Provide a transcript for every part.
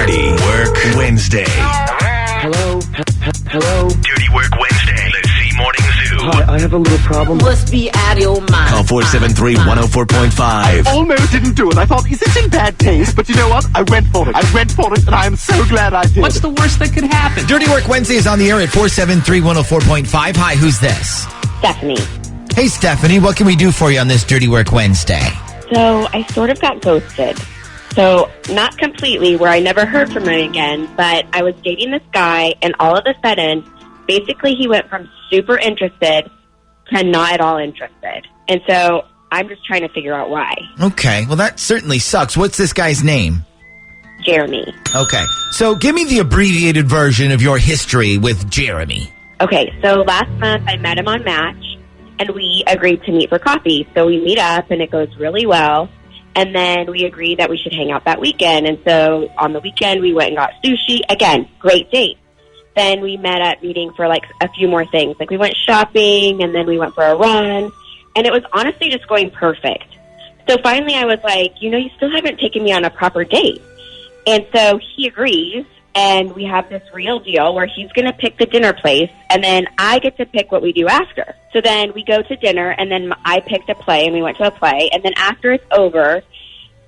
Dirty Work Wednesday. Hello? Hello? Dirty Work Wednesday. The Z Morning Zoo. Hi, I have a little problem. Must be out of your mind. Call 473-104.5. Almost didn't do it. I thought, is this in bad taste? But you know what? I went for it, and I am so glad I did. What's the worst that could happen? Dirty Work Wednesday is on the air at 473-104.5. Hi, who's this? Stephanie. Hey, Stephanie. What can we do for you on this Dirty Work Wednesday? So I sort of got ghosted. So not completely, where I never heard from him again, but I was dating this guy, and all of a sudden, basically he went from super interested to not at all interested. And so I'm just trying to figure out why. Okay. Well, that certainly sucks. What's this guy's name? Jeremy. Okay. So give me the abbreviated version of your history with Jeremy. Okay, so last month I met him on Match, and we agreed to meet for coffee. So we meet up, and it goes really well. And then we agreed that we should hang out that weekend. And so on the weekend, we went and got sushi. Again, great date. Then we met at meeting for like a few more things. Like we went shopping, and then we went for a run. And it was honestly just going perfect. So finally I was like, you still haven't taken me on a proper date. And so he agrees. And we have this real deal where he's going to pick the dinner place, and then I get to pick what we do after. So then we go to dinner, and then I picked a play, and we went to a play. And then after it's over,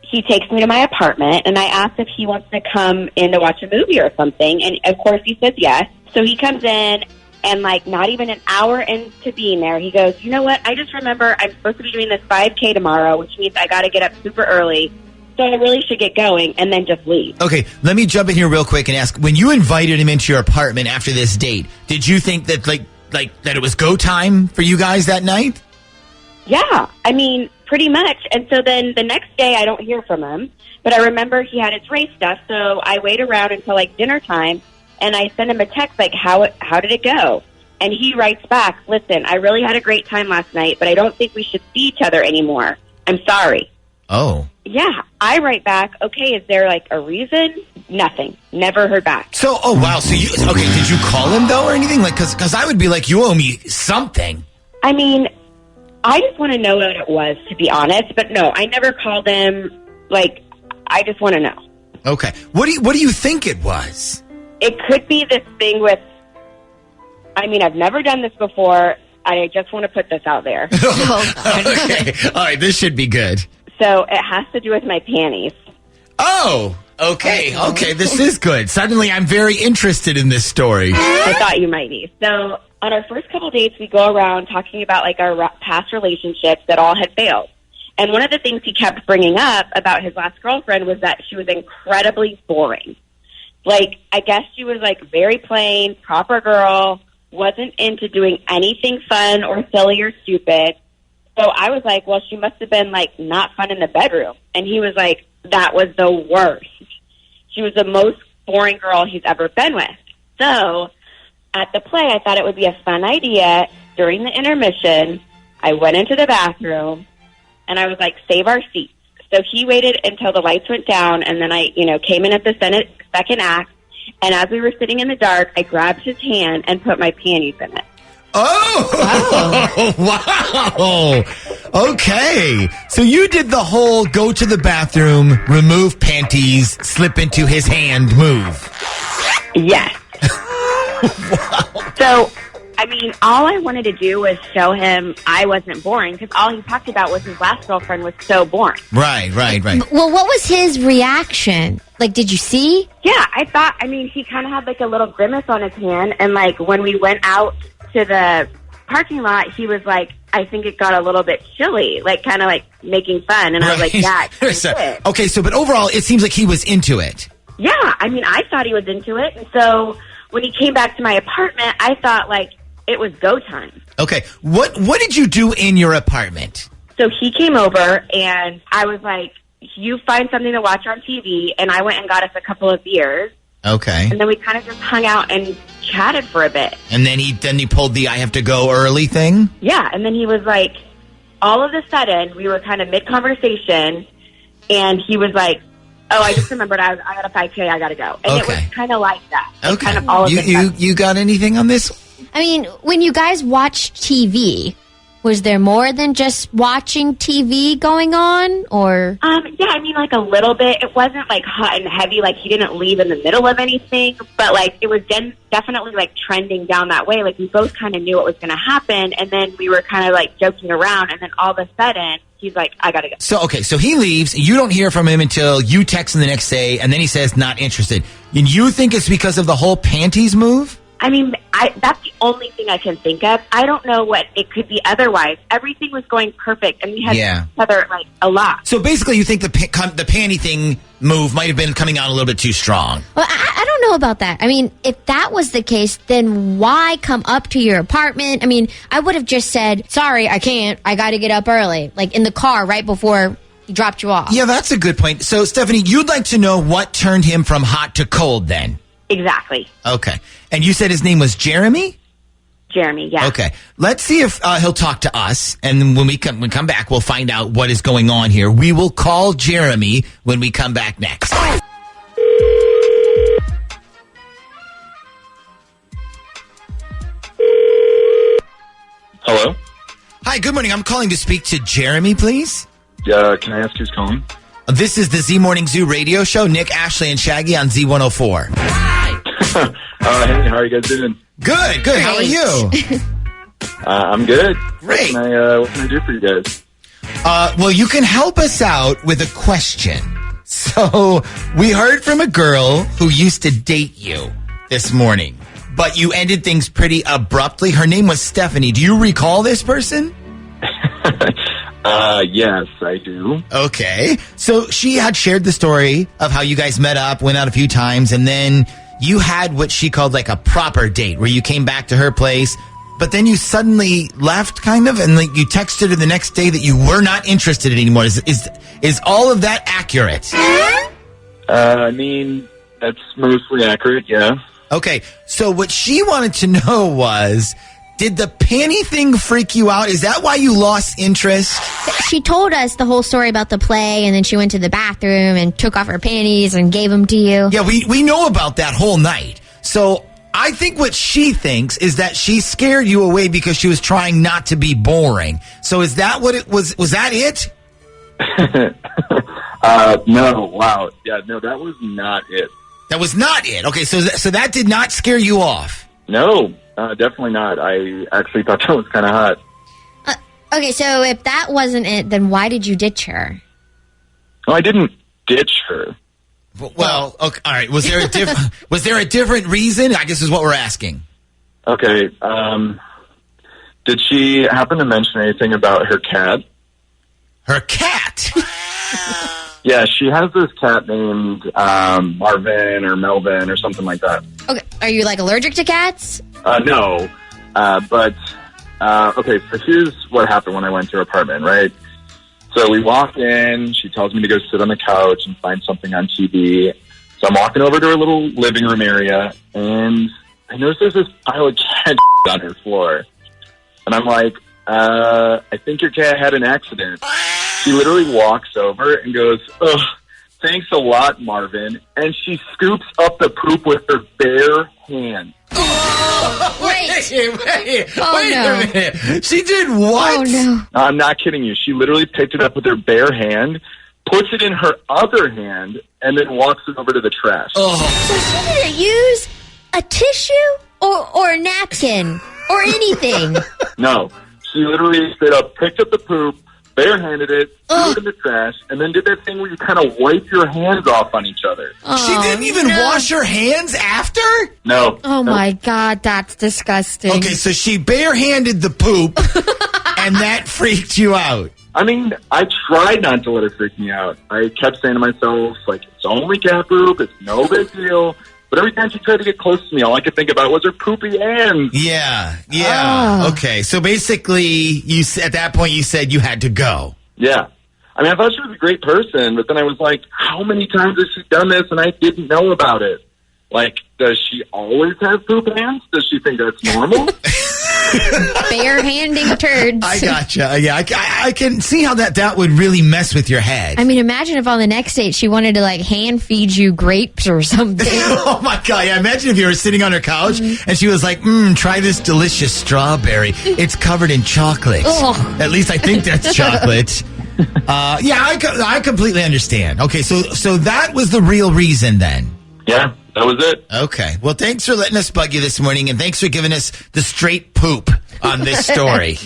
he takes me to my apartment, and I asked if he wants to come in to watch a movie or something. And, of course, he says yes. So he comes in, and, not even an hour into being there, he goes, you know what? I just remember I'm supposed to be doing this 5K tomorrow, which means I got to get up super early. So I really should get going and then just leave. Okay, let me jump in here real quick and ask, when you invited him into your apartment after this date, did you think that that it was go time for you guys that night? Yeah, I mean, pretty much. And so then the next day I don't hear from him, but I remember he had his race stuff, so I wait around until dinner time, and I send him a text how did it go? And he writes back, listen, I really had a great time last night, but I don't think we should see each other anymore. I'm sorry. Oh. Yeah, I write back, okay, is there a reason? Nothing. Never heard back. So, oh wow, so did you call him though or anything? Cause I would be like, you owe me something. I mean, I just want to know what it was, to be honest, but no, I never called him. I just want to know. Okay. What do you think it was? It could be this thing with, I've never done this before. I just want to put this out there. Okay. All right, this should be good. So it has to do with my panties. Oh, okay. Okay, this is good. Suddenly I'm very interested in this story. I thought you might be. So on our first couple dates, we go around talking about our past relationships that all had failed. And one of the things he kept bringing up about his last girlfriend was that she was incredibly boring. I guess she was very plain, proper girl, wasn't into doing anything fun or silly or stupid. So I was like, well, she must have been, not fun in the bedroom. And he was like, that was the worst. She was the most boring girl he's ever been with. So at the play, I thought it would be a fun idea. During the intermission, I went into the bathroom, and I was like, save our seats. So he waited until the lights went down, and then I, came in at the second act. And as we were sitting in the dark, I grabbed his hand and put my panties in it. Oh, wow. Okay. So you did the whole go to the bathroom, remove panties, slip into his hand move. Yes. Wow. So, all I wanted to do was show him I wasn't boring, because all he talked about was his last girlfriend was so boring. Right. Well, what was his reaction? Did you see? Yeah, I thought, he kind of had a little grimace on his hand, and when we went out to the parking lot, he was like, I think it got a little bit chilly, kind of making fun. And I was like, yeah. Okay, but overall, it seems like he was into it. Yeah, I thought he was into it. And so when he came back to my apartment, I thought, it was go time. Okay, what did you do in your apartment? So he came over, and I was like, you find something to watch on TV, and I went and got us a couple of beers. Okay. And then we kind of just hung out and chatted for a bit. And then he pulled the I have to go early thing? Yeah, and then he was like, all of a sudden, we were kind of mid-conversation, and he was like, oh, I just remembered I got a 5K, I got to go. And it was kind of like that. Okay. Kind of all of you got anything on this? When you guys watch TV, Was there more than just watching TV going on, or? Yeah, I mean, like a little bit. It wasn't like hot and heavy. Like he didn't leave in the middle of anything, but like it was definitely like trending down that way. Like we both kind of knew what was going to happen, and then we were kind of like joking around, and then all of a sudden he's like, "I gotta go." So he leaves. You don't hear from him until you text him the next day, and then he says not interested. And you think it's because of the whole panties move? I mean, that's the only thing I can think of. I don't know what it could be otherwise. Everything was going perfect, and we had each other like a lot. So basically, you think the panty thing move might have been coming out a little bit too strong. Well, I don't know about that. I mean, if that was the case, then why come up to your apartment? I mean, I would have just said, sorry, I can't. I got to get up early, like in the car right before he dropped you off. Yeah, that's a good point. So, Stephanie, you'd like to know what turned him from hot to cold then? Exactly. Okay. And you said his name was Jeremy? Jeremy, yeah. Okay. Let's see if he'll talk to us. And when we come back, we'll find out what is going on here. We will call Jeremy when we come back next. Hello? Hi, good morning. I'm calling to speak to Jeremy, please. Can I ask who's calling? This is the Z Morning Zoo radio show. Nick, Ashley, and Shaggy on Z104. Hey, how are you guys doing? Good. How are you? I'm good. Great. What can I do for you guys? Well, you can help us out with a question. So, we heard from a girl who used to date you this morning, but you ended things pretty abruptly. Her name was Stephanie. Do you recall this person? Yes, I do. Okay. So she had shared the story of how you guys met up, went out a few times, and then you had what she called like a proper date where you came back to her place, but then you suddenly left kind of, and like you texted her the next day that you were not interested anymore. Is all of that accurate? I mean, that's mostly accurate, yeah. Okay. So what she wanted to know was, did the panty thing freak you out? Is that why you lost interest? She told us the whole story about the play, and then she went to the bathroom and took off her panties and gave them to you. Yeah, we know about that whole night. So I think what she thinks is that she scared you away because she was trying not to be boring. So is that what it was? Was that it? No, wow. Yeah, no, that was not it. That was not it. Okay, so that did not scare you off? No, definitely not. I actually thought that was kind of hot. Okay, so if that wasn't it, then why did you ditch her? No, I didn't ditch her. Well, okay, all right. Was there a different reason? I guess is what we're asking. Okay. Did she happen to mention anything about her cat? Her cat? Yeah, she has this cat named Marvin or Melvin or something like that. Okay, are you like allergic to cats? No, but okay. So here's what happened when I went to her apartment. Right. So we walk in. She tells me to go sit on the couch and find something on TV. So I'm walking over to her little living room area, and I notice there's this pile of cat on her floor. And I'm like, I think your cat had an accident. She literally walks over and goes, ugh, thanks a lot, Marvin. And she scoops up the poop with her bare hand. Wait. Wait no. a minute. She did what? Oh, no. I'm not kidding you. She literally picked it up with her bare hand, puts it in her other hand, and then walks it over to the trash. Oh. So she didn't use a tissue or a napkin or anything. No. She literally straight up picked up the poop, barehanded it, threw it in the trash, and then did that thing where you kind of wipe your hands off on each other. She didn't even wash her hands after? No. Oh, no. my God, that's disgusting. Okay, so she barehanded the poop, and that freaked you out. I mean, I tried not to let it freak me out. I kept saying to myself, like, it's only cat poop, it's no big deal. But every time she tried to get close to me, all I could think about was her poopy hands. Yeah. Oh. Okay, so basically, at that point, you said you had to go. Yeah. I mean, I thought she was a great person, but then I was like, how many times has she done this and I didn't know about it? Like, does she always have poop hands? Does she think that's normal? bare-handing turds. I gotcha. Yeah, I can see how that would really mess with your head. I mean, imagine if on the next date she wanted to like hand feed you grapes or something. Oh my God. Yeah, imagine if you were sitting on her couch and she was like, try this delicious strawberry. It's covered in chocolate. Ugh. At least I think that's chocolate. Yeah, I completely understand. Okay, so that was the real reason then. Yeah, that was it. Okay. Well, thanks for letting us bug you this morning, and thanks for giving us the straight poop on this story.